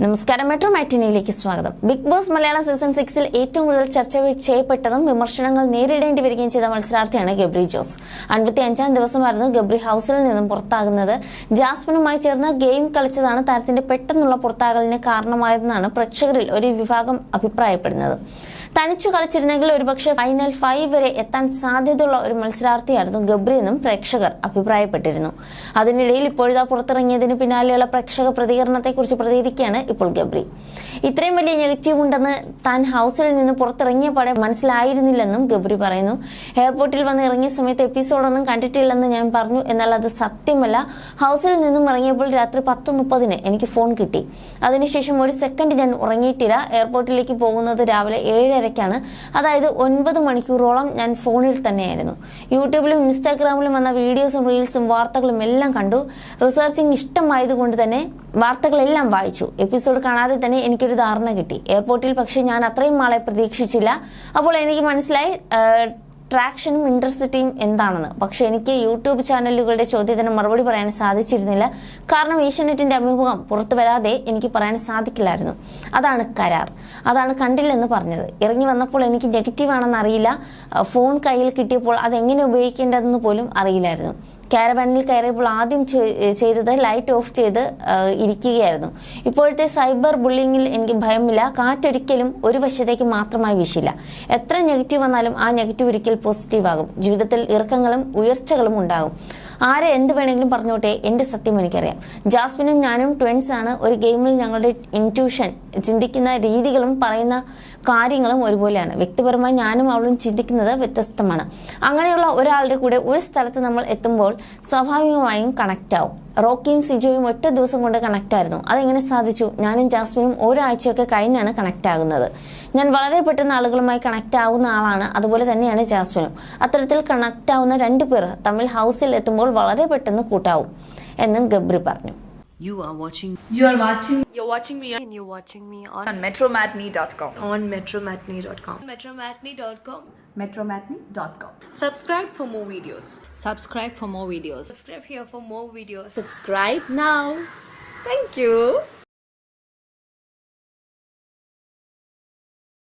നമസ്കാരം, മെട്രോ മാറ്റിനിയിലേക്ക് സ്വാഗതം. Big boss Malayalam season 6-ൽ ഏറ്റവും കൂടുതൽ ചർച്ച ചെയ്യപ്പെട്ടതും വിമർശനങ്ങൾ നേരിടേണ്ടി വരികയും ചെയ്ത മത്സരാർത്ഥിയാണ് ഗബ്രി ജോസ്. 55-ാം ദിവസമായിരുന്നു ഗബ്രി ഹൗസിൽ നിന്നും പുറത്താകുന്നത്. ജാസ്മിനുമായി ചേർന്ന് ഗെയിം കളിച്ചതാണ് താരത്തിന്റെ പെട്ടെന്നുള്ള പുറത്താകലിന് കാരണമായതെന്നാണ് പ്രേക്ഷകരിൽ ഒരു വിഭാഗം അഭിപ്രായപ്പെടുന്നത്. തനിച്ചു കളിച്ചിരുന്നെങ്കിൽ ഒരുപക്ഷെ ഫൈനൽ 5 വരെ എത്താൻ സാധ്യതയുള്ള ഒരു മത്സരാർത്ഥിയായിരുന്നു ഗബ്രി എന്നും പ്രേക്ഷകർ അഭിപ്രായപ്പെട്ടിരുന്നു. അതിനിടയിൽ ഇപ്പോഴത്തെ പുറത്തിറങ്ങിയതിന് പിന്നാലെയുള്ള പ്രേക്ഷക പ്രതികരണത്തെക്കുറിച്ച് പ്രതികരിക്കുകയാണ് ഇപ്പോൾ ഗബ്രി. ഇത്രയും വലിയ നെഗറ്റീവ് ഉണ്ടെന്ന് താൻ ഹൗസിൽ നിന്ന് പുറത്തിറങ്ങിയ പാടെ മനസ്സിലായിരുന്നില്ലെന്നും ഗബ്രി പറയുന്നു. എയർപോർട്ടിൽ വന്ന് ഇറങ്ങിയ സമയത്ത് എപ്പിസോഡൊന്നും കണ്ടിട്ടില്ലെന്ന് ഞാൻ പറഞ്ഞു, എന്നാൽ അത് സത്യമല്ല. ഹൗസിൽ നിന്നും ഇറങ്ങിയപ്പോൾ രാത്രി 10:30 എനിക്ക് ഫോൺ കിട്ടി. അതിനുശേഷം ഒരു സെക്കൻഡ് ഞാൻ ഉറങ്ങിയിട്ടില്ല. എയർപോർട്ടിലേക്ക് പോകുന്നത് രാവിലെ 7:30-ക്കാണ്. അതായത് 9 മണിക്കൂറോളം ഞാൻ ഫോണിൽ തന്നെയായിരുന്നു. യൂട്യൂബിലും ഇൻസ്റ്റാഗ്രാമിലും വന്ന വീഡിയോസും റീൽസും വാർത്തകളും എല്ലാം കണ്ടു. റിസർച്ചിങ് ഇഷ്ടമായതുകൊണ്ട് തന്നെ വാർത്തകളെല്ലാം വായിച്ചു. എപ്പിസോഡ് കാണാതെ തന്നെ എനിക്കൊരു ധാരണ കിട്ടി. എയർപോർട്ടിൽ പക്ഷേ ഞാൻ അത്രയും ആളെ പ്രതീക്ഷിച്ചില്ല. അപ്പോൾ എനിക്ക് മനസ്സിലായി ട്രാക്ഷനും ഇൻട്രസ്റ്റിയും എന്താണെന്ന്. പക്ഷെ എനിക്ക് യൂട്യൂബ് ചാനലുകളുടെ ചോദ്യത്തിന് മറുപടി പറയാൻ സാധിച്ചിരുന്നില്ല. കാരണം ഏഷ്യാനെറ്റിന്റെ അഭിമുഖം പുറത്തു വരാതെ എനിക്ക് പറയാൻ സാധിക്കില്ലായിരുന്നു. അതാണ് കരാർ. അതാണ് കണ്ടില്ലെന്ന് പറഞ്ഞത്. ഇറങ്ങി വന്നപ്പോൾ എനിക്ക് നെഗറ്റീവ് ആണെന്ന് അറിയില്ല. ഫോൺ കയ്യിൽ കിട്ടിയപ്പോൾ അതെങ്ങനെ ഉപയോഗിക്കേണ്ടതെന്ന് പോലും അറിയില്ലായിരുന്നു. കാരവാനിൽ കയറിയപ്പോൾ ആദ്യം ചെയ്തത് ലൈറ്റ് ഓഫ് ചെയ്ത് ഇരിക്കുകയായിരുന്നു. ഇപ്പോഴത്തെ സൈബർ ബുള്ളിങ്ങിൽ എനിക്ക് ഭയമില്ല. കാറ്റൊരിക്കലും ഒരു വശത്തേക്ക് മാത്രമായി വീശില്ല. എത്ര നെഗറ്റീവ് വന്നാലും ആ നെഗറ്റീവ് ഒരിക്കൽ പോസിറ്റീവ് ആകും. ജീവിതത്തിൽ ഇറക്കങ്ങളും ഉയർച്ചകളും ഉണ്ടാകും. ആരെ എന്ത് വേണമെങ്കിലും പറഞ്ഞോട്ടെ, എൻ്റെ സത്യം എനിക്കറിയാം. ജാസ്മിനും ഞാനും ട്വിൻസ് ആണ്. ഒരു ഗെയിമിൽ ഞങ്ങളുടെ ഇൻറ്റ്യൂഷൻ, ചിന്തിക്കുന്ന രീതികളും പറയുന്ന കാര്യങ്ങളും ഒരുപോലെയാണ്. വ്യക്തിപരമായി ഞാനും അവളും ചിന്തിക്കുന്നത് വ്യത്യസ്തമാണ്. അങ്ങനെയുള്ള ഒരാളുടെ കൂടെ ഒരു സ്ഥലത്ത് നമ്മൾ എത്തുമ്പോൾ സ്വാഭാവികമായും കണക്റ്റ് ആവും. റോക്കിയും സിജോയും ഒറ്റ ദിവസം കൊണ്ട് കണക്റ്റ് ആയിരുന്നു. അതെങ്ങനെ സാധിച്ചു? ഞാനും ജാസ്മിനും ഒരാഴ്ചയൊക്കെ കഴിഞ്ഞാണ് കണക്റ്റ് ആകുന്നത്. ഞാൻ വളരെ പെട്ടെന്ന് ആളുകളുമായി കണക്റ്റ് ആവുന്ന ആളാണ്. അതുപോലെ തന്നെയാണ് ജാസ്മിനും. അത്തരത്തിൽ കണക്റ്റ് ആവുന്ന 2 പേർ തമ്മിൽ ഹൗസിൽ എത്തുമ്പോൾ വളരെ പെട്ടെന്ന് കൂട്ടാവും എന്നും ഗബ്രി പറഞ്ഞു. You're watching me and you're watching me on metromatney.com. On metromatney.com. Metromatney.com. Metromatney.com. Subscribe for more videos. Subscribe for more videos. Subscribe here for more videos. Subscribe now. Thank you.